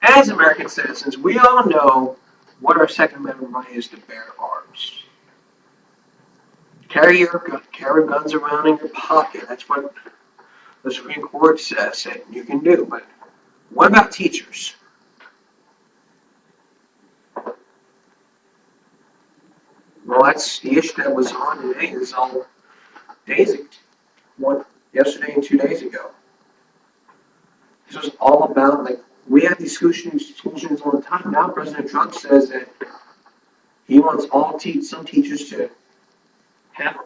As American citizens, we all know what our Second Amendment right is to bear arms. Carry guns around in your pocket. That's what the Supreme Court says that you can do. But what about teachers? Well, that's the issue that was on today. Is all days one yesterday and 2 days ago. This was all about like we have these school shootings all the time. Now President Trump says that he wants some teachers to have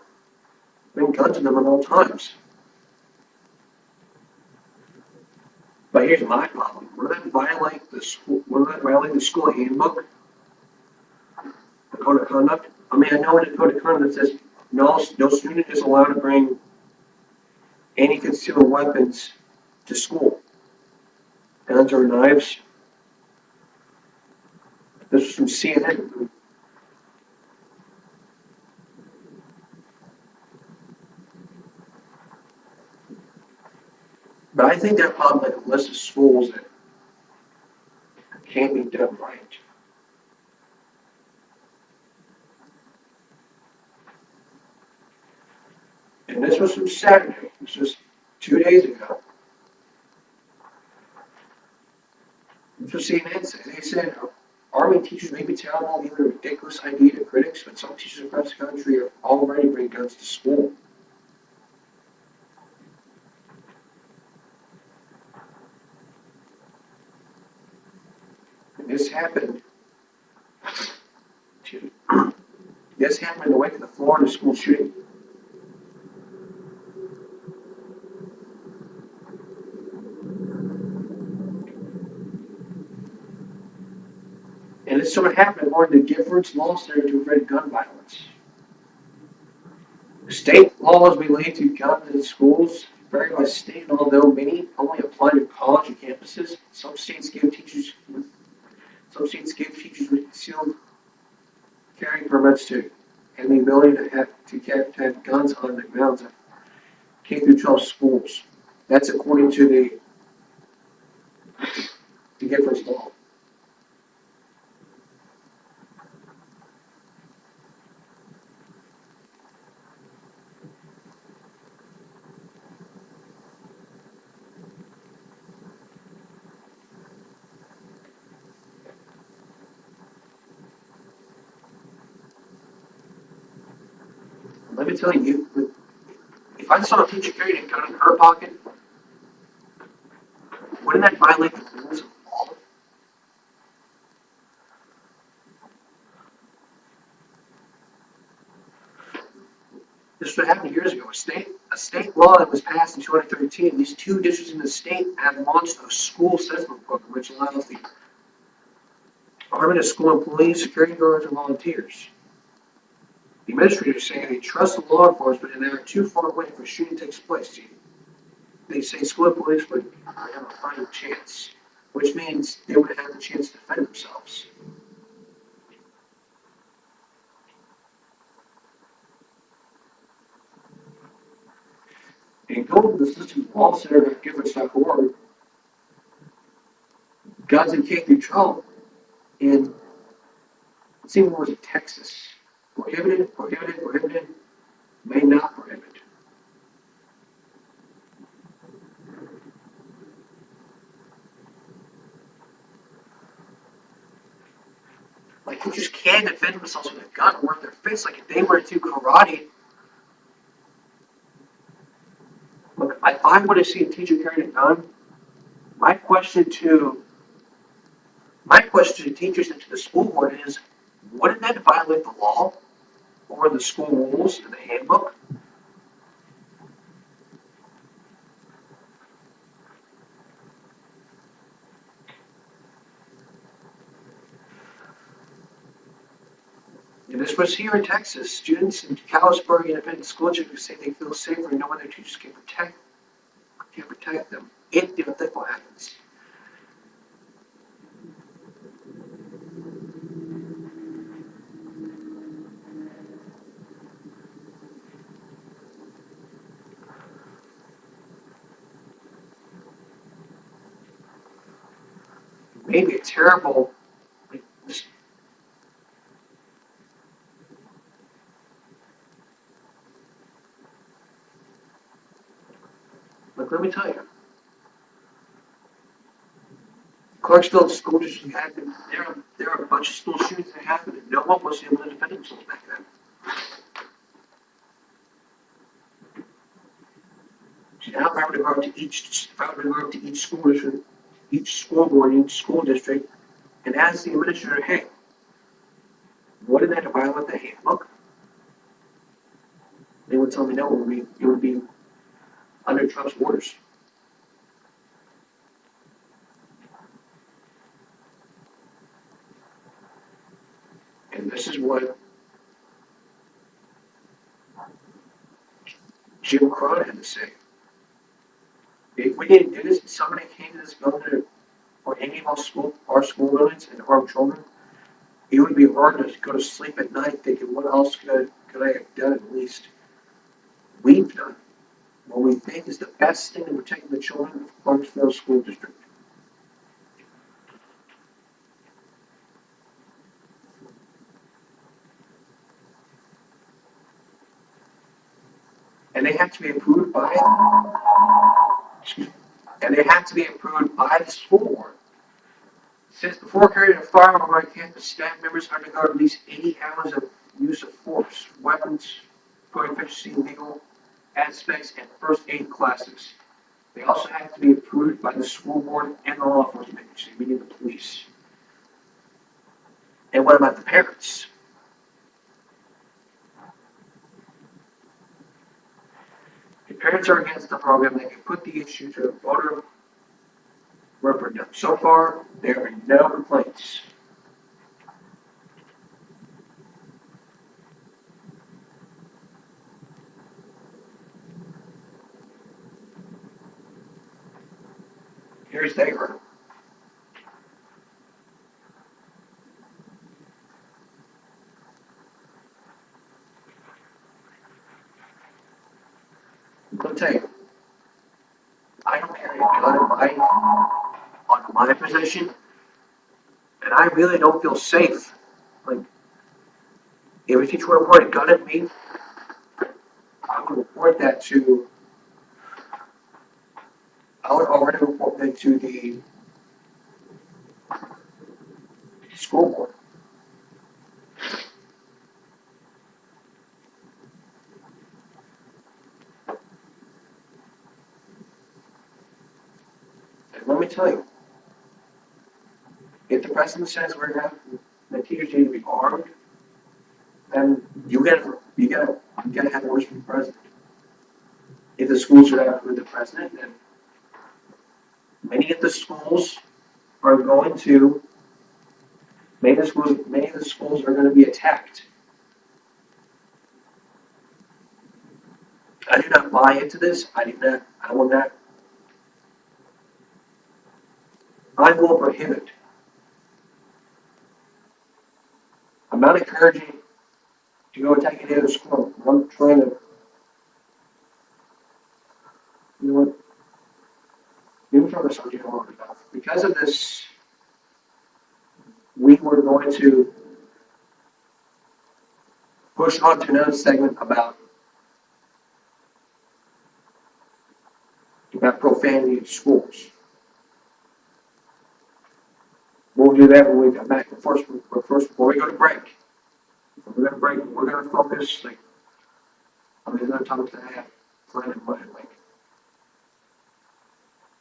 bring guns in them at all times. But here's my problem. Wouldn't that violate the school? Wouldn't that violate the school handbook, the code of conduct? I mean, I know in the code of conduct it says no student is allowed to bring any concealed weapons to school, guns or knives. This was from CNN. But I think that probably like a list of schools that can't be done right. And this was from Saturday. This was 2 days ago. This was CNN said. They said Army teachers may be terrible, even a ridiculous idea to critics, but some teachers across the country are already bringing guns to school. And this happened. This happened in the wake of the Florida school shooting. And this sort of happened according to Giffords Law Center to prevent gun violence. State laws related to guns in schools vary by state, and although many only apply to college and campuses, some states give teachers with concealed carry permits to and the ability to have guns on the grounds of K through 12 schools. That's according to the Giffords Law. Let me tell you, if I saw a teacher carrying a gun in her pocket, wouldn't that violate the rules of law? This would happen years ago. A state law that was passed in 2013. These two districts in the state have launched a school assessment program, which allows the Department of School employees, security guards, and volunteers. The administrators say they trust the law enforcement and they are too far away if a shooting takes place. They say school employees would have a fighting chance, which means they would have the chance to defend themselves. And go to the System Law Center at Giffords.org, guns in K through 12, in let's see what was it, Texas. Prohibited, may not prohibit. Like you just can't defend themselves with a gun or in their face. Like if they were to do karate, look, if I would have seen a teacher carrying a gun, my question to teachers and to the school board is, wouldn't that violate the law or the school rules and the handbook? And this was here in Texas. Students in Kalispberg Independent School District say they feel safer knowing their teachers can protect them if the unthinkable happens. maybe a terrible, like, this, like, let me tell you, Clarksville School District happened, there are a bunch of school shootings that happened, and no one was able to defend themselves back then. So now if I were to go out to each school district, each school board, each school district, and ask the administrator, hey, what did that violate the handbook? They would tell me no, it would be under Trump's orders. And this is what Jim Crow had to say. If we didn't do this, and somebody came to this building or any of our school buildings and harmed children, it would be hard to go to sleep at night thinking, what else could I have done at least? We've done what we think is the best thing to protect the children of Clarksville School District. And they have to be approved by, and they have to be approved by the school board. Since before carrying a firearm on campus, staff members undergo at least 80 hours of use of force, weapons, proficiency in legal aspects, and first aid classes. They also have to be approved by the school board and the law enforcement agency, meaning the police. And what about the parents? If parents are against the program, they can put the issue to a voter referendum. So far, there are no complaints. Here's Dagger. I'm going to tell you, I don't carry a gun on my position, and I really don't feel safe. Like, if a teacher would report a gun at me, I would report that to, I would already report that to the school board. And let me tell you, if the president says the teachers need to be armed, then you gotta have orders from the president. If the schools are out with the president, then many of the schools are going to, many of the schools are going to be attacked. I do not buy into this. I will not, I will prohibit. I'm not encouraging to go attack any other school. I'm trying to, you know what, let me try this on long enough. Because of this, we were going to push on to another segment about profanity in schools. We'll do that when we come back. But first, before we go to break, we're going to focus, like, on the other topics that I have planned in mind, like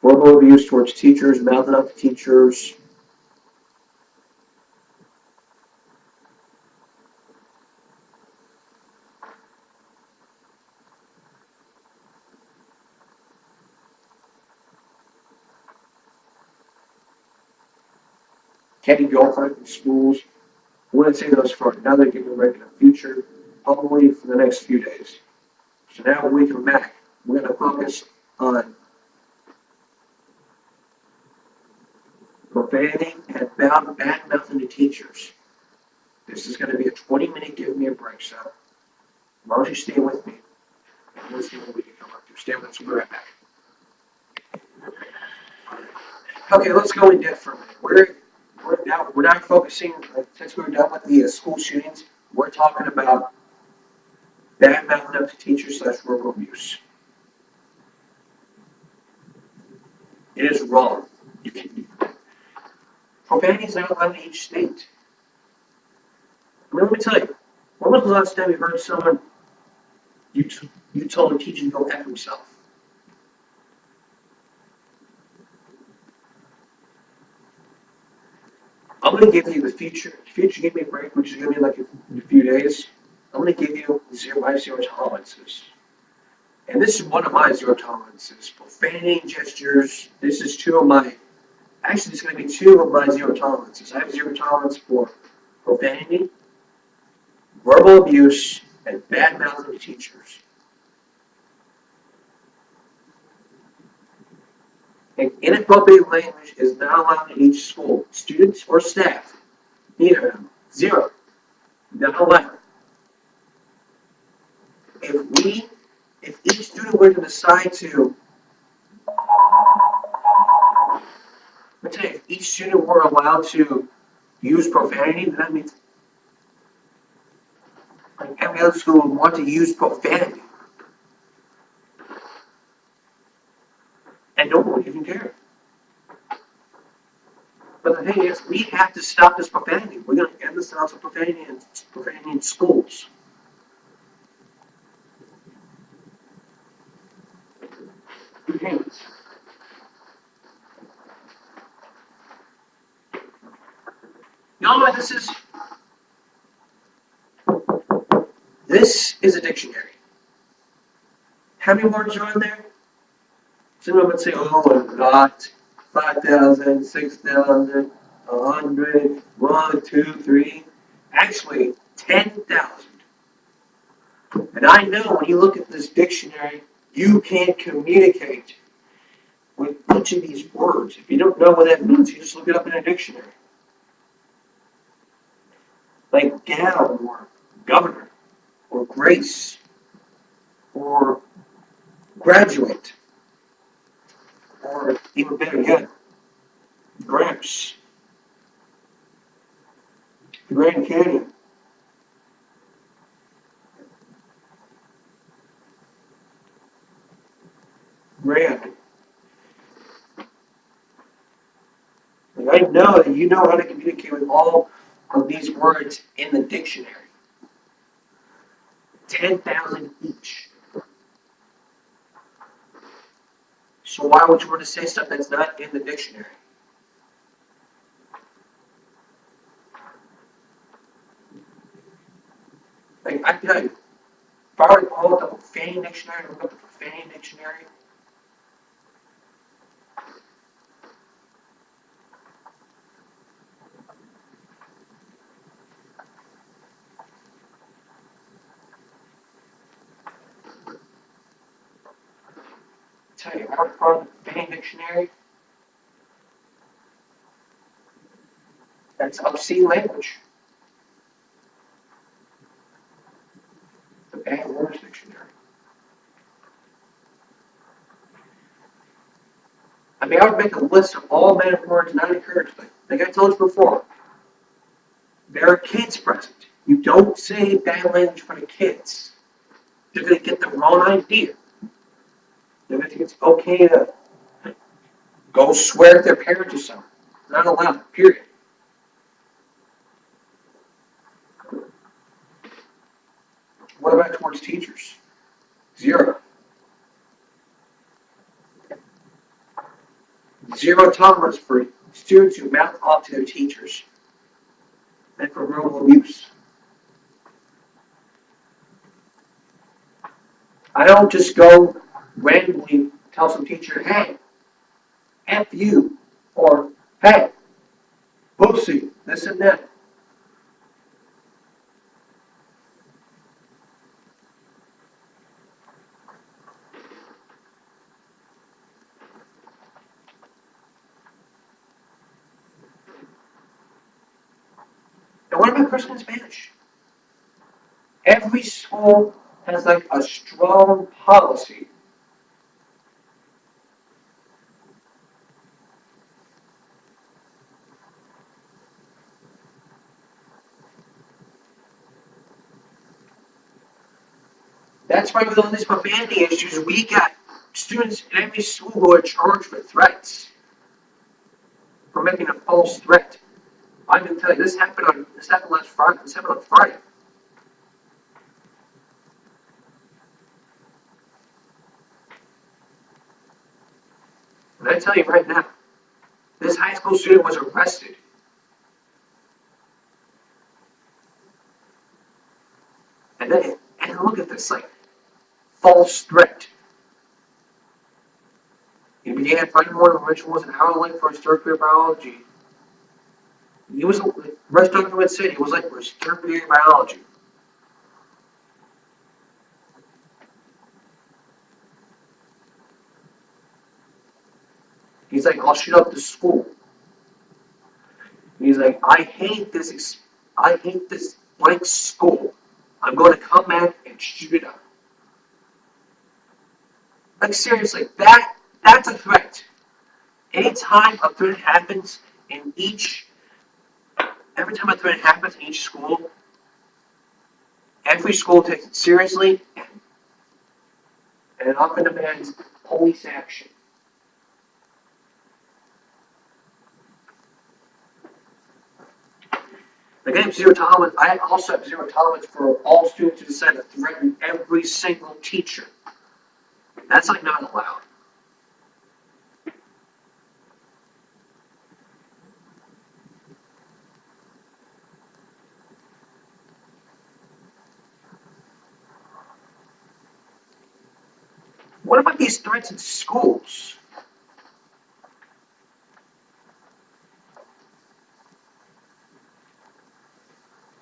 verbal abuse towards teachers, mouthing up to teachers, petty girlfriend in schools. We're going to say those for another given regular future, probably for the next few days. So now when we come back, we're going to focus on profanity and bad mouthing to teachers. This is going to be a 20-minute give me a break, so why don't you stay with me and we'll see what we can come up to. Stay with us, we'll be right back. Okay, let's go in depth for a minute. we're not focusing, like, since we're done with the school shootings, we're talking about bad mouthing up to teachers slash verbal abuse. It is wrong. You can, profanity is not allowed in each state. I mean, let me tell you, when was the last time you heard someone, you told a teacher to go F himself? I'm going to give you the future. Future give me a break, which is going to be like in a few days. I'm going to give you my zero tolerances. And this is one of my zero tolerances. Profanity, gestures. This is two of my, actually, it's going to be two of my zero tolerances. I have zero tolerance for profanity, verbal abuse, and bad mouthing to teachers. And inappropriate language is not allowed in each school. Students or staff, neither of them. Zero. Not allowed. If each student were to decide to, let's say, if each student were allowed to use profanity, then that means like every other school would want to use profanity. And no one would even care. But the thing is, we have to stop this profanity. We're going to end the sounds of profanity in schools. You know what this is? This is a dictionary. How many words are on there? Someone would say, oh, a lot, 5,000, 6,000, 100, 1, 2, 3. Actually, 10,000. And I know when you look at this dictionary, you can communicate with each of these words. If you don't know what that means, you just look it up in a dictionary. Like gal, or governor, or grace, or graduate, or even better yet, Gramps, Grand Canyon. Grand. And I know that you know how to communicate with all of these words in the dictionary. 10,000 each. So why would you want to say stuff that's not in the dictionary? Like, I tell you, if I were to pull up the profanity dictionary, look up the profanity dictionary, tell you, I would pull up the profanity dictionary, that's obscene language. The bad words dictionary. I mean, I would make a list of all bad words not encouraged, but like I told you before, there are kids present. You don't say bad language in front of kids. They're going to get the wrong idea. They're going to think it's okay to go swear at their parents or something. Not allowed, period. What about towards teachers? Zero. Zero tolerance for students who mouth off to their teachers and for verbal abuse. I don't just go randomly tell some teacher, hey, F you, or hey, pussy, this and that. And what about cursing in Spanish? Every school has like a strong policy. That's why with all these profanity issues, we got students in every school who are charged for threats, for making a false threat. I can tell you, this happened last Friday. This happened on Friday. And I tell you right now, this high school student was arrested. And look at this, like, false threat. He began Friday morning rituals an hour late for his third period biology. He was, rest document said he was late for his third period biology. He's like, I'll shoot up the school. He's like, I hate this blank school. I'm going to come back and shoot it up. Like, seriously, that's a threat. Anytime a threat happens every time a threat happens in each school, every school takes it seriously and it often demands police action. Like, I also have zero tolerance for all students who decide to threaten every single teacher. That's like not allowed. What about these threats in schools?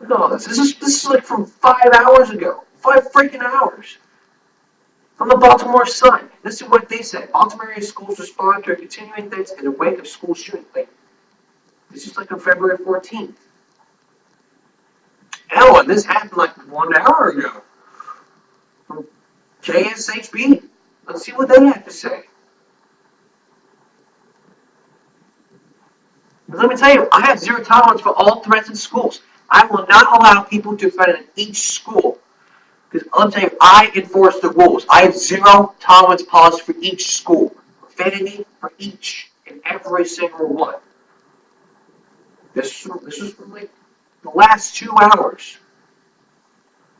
No, this is like from 5 hours ago. 5 freaking hours. From the Baltimore Sun. This is what they said. Baltimore area schools respond to a continuing threats in the wake of school shooting. Like, this is like on February 14th. Hell, and this happened like 1 hour ago. From KSHB. Let's see what they have to say. But let me tell you, I have zero tolerance for all threats in schools. I will not allow people to threaten each school. Because I'm telling you, I enforce the rules. I have zero tolerance policy for each school. Profanity for each and every single one. This was from like the last 2 hours.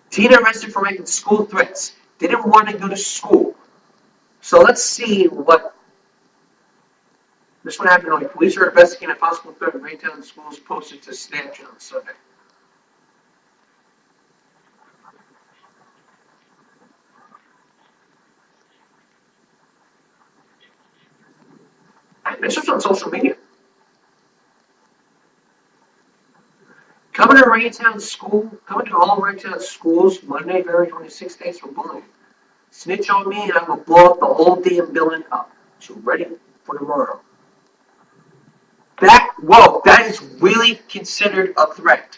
Teen arrested for making school threats. Didn't want to go to school. So let's see what this one happened. Like, police are investigating a possible threat in Raytown schools posted to Snapchat on Sunday. It's just on social media. Coming to all Raytown schools Monday, February 26th. Thanks for bullying. Snitch on me and I will blow up the whole damn building up. So ready for tomorrow. That is really considered a threat.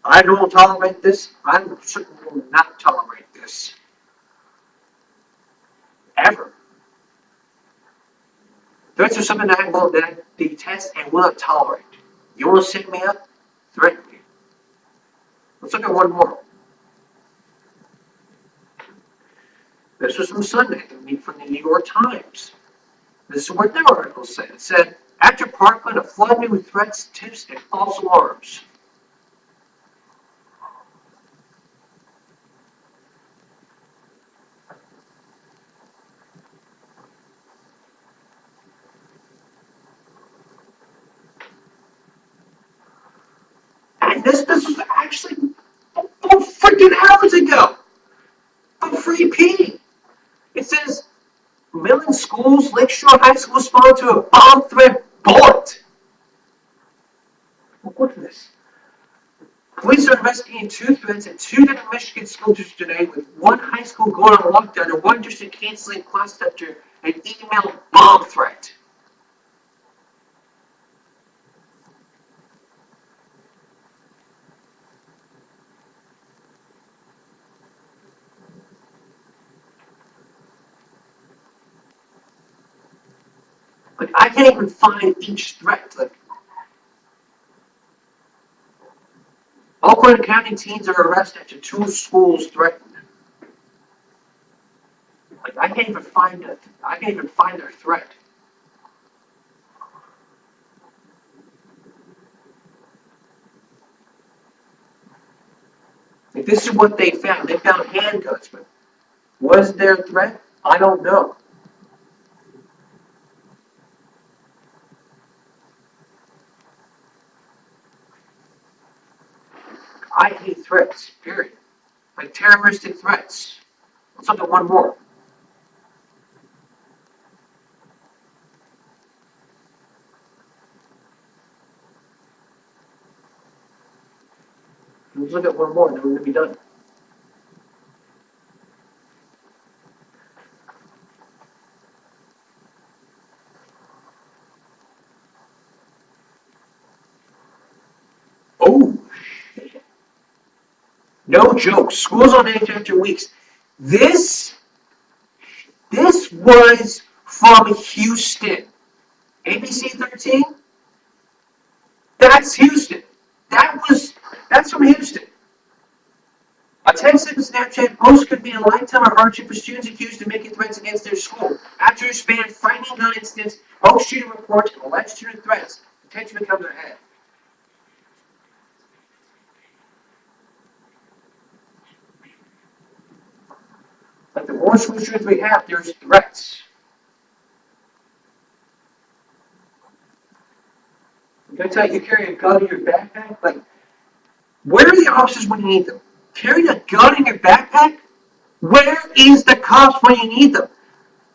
I don't tolerate this. I certainly will not tolerate this. Ever. Threats are something that I detest and will not tolerate. You want to set me up? Threaten me. Let's look at one more. This was from Sunday, from the New York Times. This is what their article said. It said, after Parkland, a flood with threats, tips, and false alarms. And this was actually 4 freaking hours ago. From Free P. It says, Millen Schools, Lakeshore High School responded to a bomb threat bullet. Look at this. Police are investigating 2 threats at 2 different Michigan school districts today, with one high school going on lockdown and one district canceling class after an email bomb threat. Like, I can't even find each threat. Like, Oakland County teens are arrested after 2 schools threatened. find it. I can't even find their threat. Like, this is what they found. They found handguns, but was there a threat? I don't know. I hate threats, period. Like terroristic threats. Let's look at one more. Let's look at one more, and then we're going to be done. Oh, no joke. Schools on edge after weeks. This was from Houston. ABC 13? That's Houston. That's from Houston. A 10-second Snapchat post could be a lifetime of hardship for students accused of making threats against their school. After a span frightening gun incidents, post shooting reports, and alleged student threats, the tension becomes ahead. Like the more school shootings we have, there's threats. I'm gonna tell you, you carry a gun in your backpack. Like, where are the officers when you need them? Carrying a gun in your backpack? Where is the cops when you need them?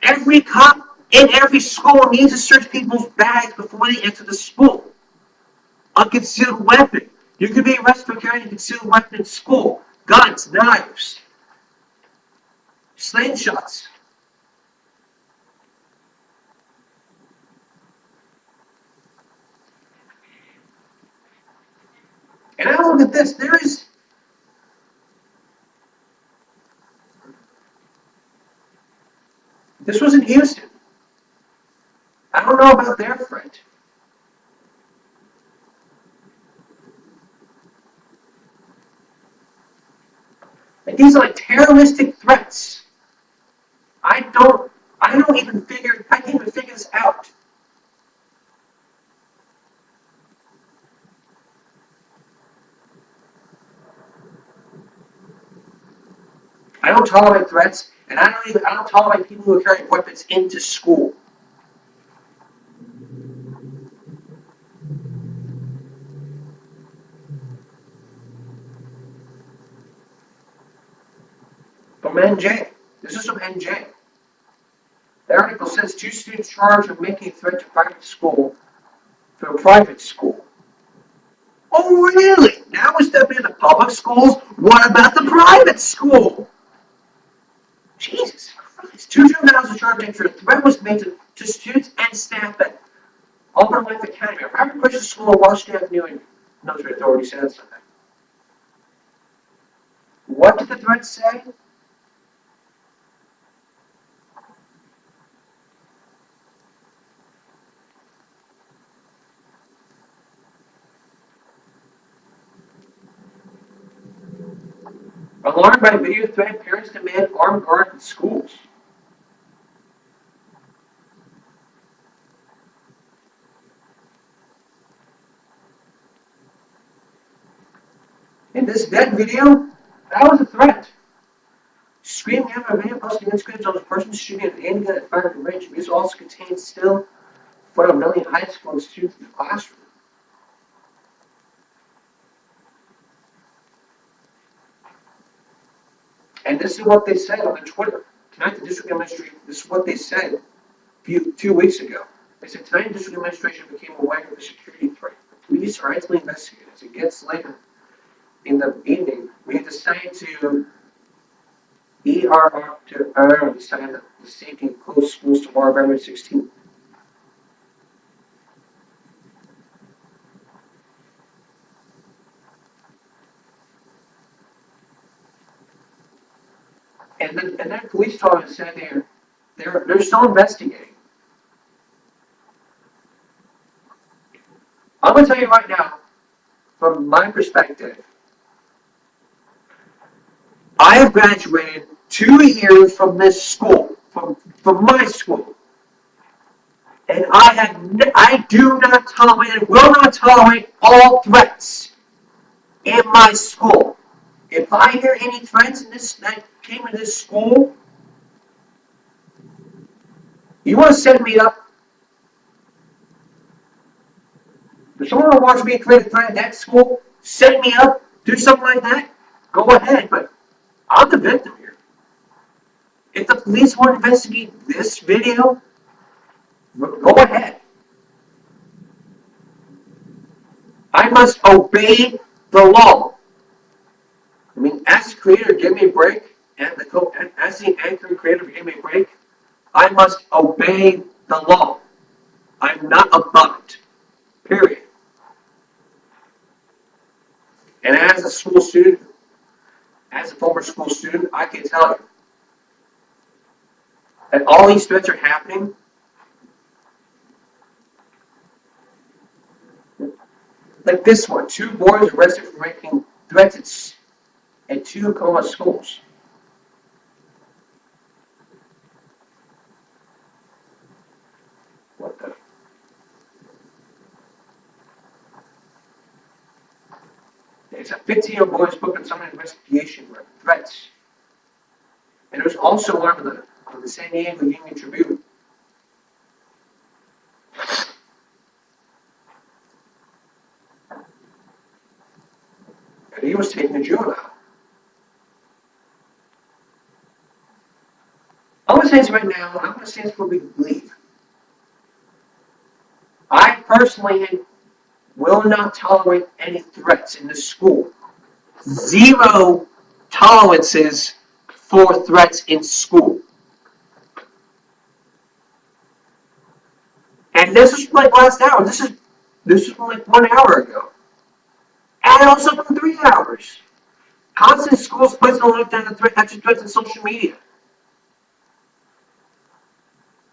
Every cop in every school needs to search people's bags before they enter the school. A concealed weapon. You could be arrested for carrying a concealed weapon in school. Guns, knives, slingshots. And now look at this. This was in Houston. I don't know about their threat. Like, these are like terroristic threats. I can't even figure this out. I don't tolerate threats, and I don't tolerate people who are carrying weapons into school. From NJ. This is from NJ. The article says 2 students charged with making a threat to private school from a private school. Oh, really? Now we're stepping into public schools? What about the private school? Jesus Christ. 2 juveniles are charged after a threat was made to students and staff at Auburn Life Academy, a private Christian school on Washington Avenue in Notre Authority said something. What did the threat say? Alarmed by video threat, parents demand armed guard in schools. In this dead video, that was a threat. Screaming after a video posting Instagram on a person shooting an handgun at firing range. These also contains still in front of a million high school students in the classroom. And this is what they said on their Twitter. Tonight, the district administration, this is what they said 2 weeks ago. They said, tonight, the district administration became aware of the security threat. The police are actively investigating. As it gets later in the evening, we have decided to decide the safety and close schools tomorrow, February 16th. And then police department said they're still investigating. I'm going to tell you right now, from my perspective, I have graduated 2 years from this school, from from my school. And I do not tolerate and will not tolerate all threats in my school. If I hear any threats that came in this school, you want to set me up? If someone wants me to create a threat in that school, set me up, do something like that, go ahead, but I'm the victim here. If the police want to investigate this video, go ahead. I must obey the law. I mean, as the creator, give me a break, and as the anchor and creator, give me a break. I must obey the law. I'm not above it. Period. And as a school student, as a former school student, I can tell you that all these threats are happening. Like this one, 2 boys arrested for making threats at 2 Oklahoma schools. What the? It's a 15-year-old boy spoke in some investigation for threats. And it was also one of the San Diego Union Tribune. And he was taken to juvenile. I'm going to say this right now, and I'm going to say this for we believe. I personally will not tolerate any threats in this school. 0 tolerances for threats in school. And this is like last hour. This is from like 1 hour ago. And also from 3 hours. Constant schools placing a lockdown on extra threats on social media.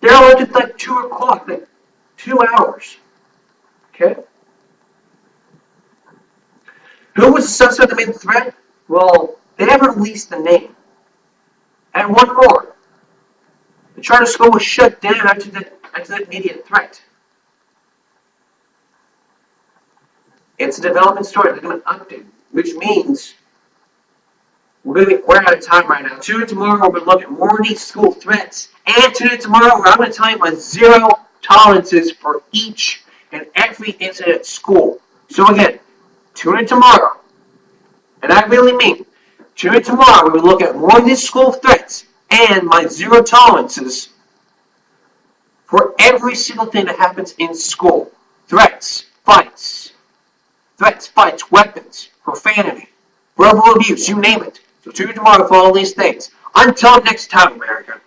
They're alert at like 2 o'clock, like 2 hours. Okay? Who was the suspect that made the threat? Well, they never released the name. And one more. The charter school was shut down after that immediate threat. It's a development story. They're going to update, which means we're out of time right now. Tune in tomorrow. We're going to look at more of these school threats. And tune in tomorrow where I'm going to tell you my 0 tolerances for each and every incident at school. So again, tune in tomorrow. And I really mean, tune in tomorrow where we look at more of these school threats and my 0 tolerances for every single thing that happens in school. Threats, fights, weapons, profanity, verbal abuse, you name it. So tune in tomorrow for all these things. Until next time, America.